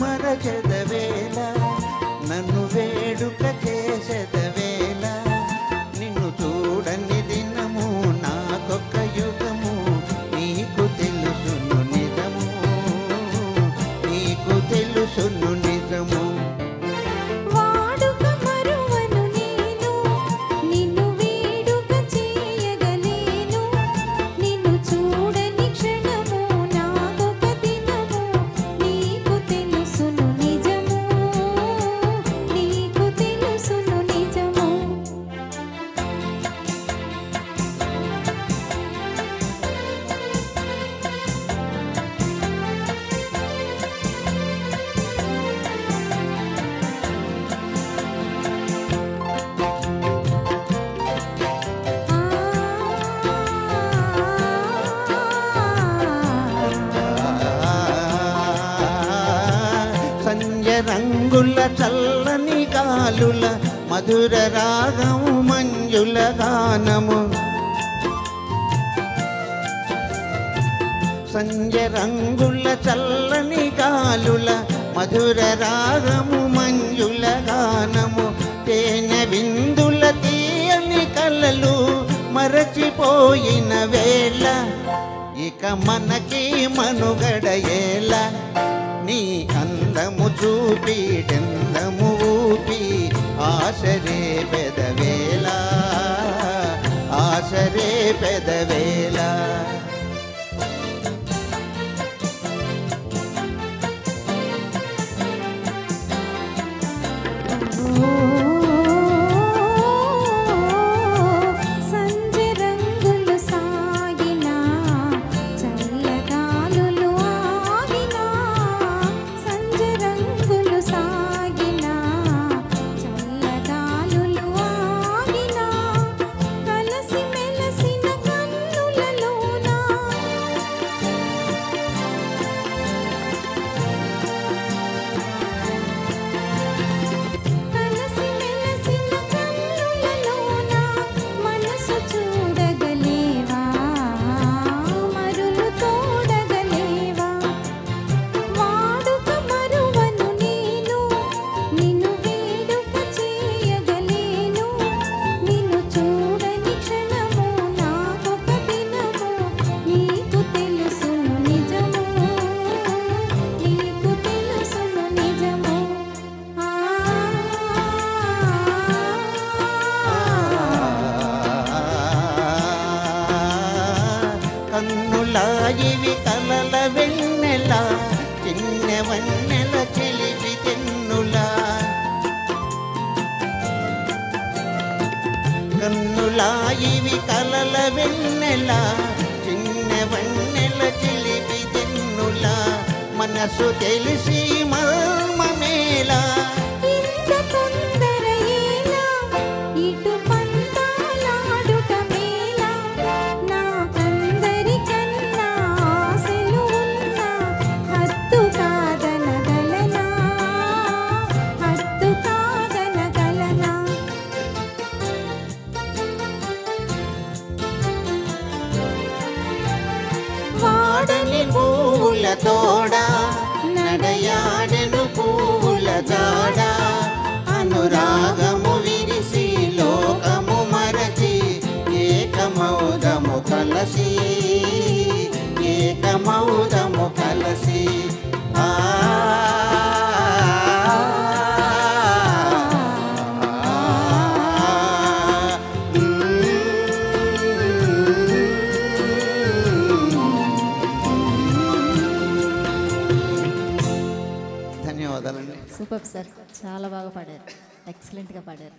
మరచెదవేళ నన్ను వేడుక చేసెదవేళ నిన్ను చూడని దినము నాకొక్క యుగము నీకు తెలుసును నిజము నీకు తెలుసును నిజము రంగుల చల్లని గాలుల మధుర రాగము మంజుల గానము సంజ రంగుల చల్లని గాలుల మధుర రాగము మంజుల గానము తేనె విందుల తీయని కలలు మరచిపోయిన వేళ ఇక మనకి మనుగడ ఏలా నీ అందము చూపి డెందము ఊపి ఆశరే పెదవేళ ఆశరే పెదవేళ ఇవి కలల వెన్నెల చిన్న వన్నెల చెలివి తెన్నులా కన్నులా ఇవి కలల వెన్నెల చిన్న వన్నెల చెలివి తెన్నులా మనసు తెలిసి మర్మమేలా పూల తోడా నడయాడెను పూల జాడ అనురాగము విరిసి లోకము మరచి ఏకమౌదము కలసి ఏకమౌదము కలసి సూపర్ సార్, చాలా బాగా పాడారు, ఎక్సలెంట్గా పాడారు.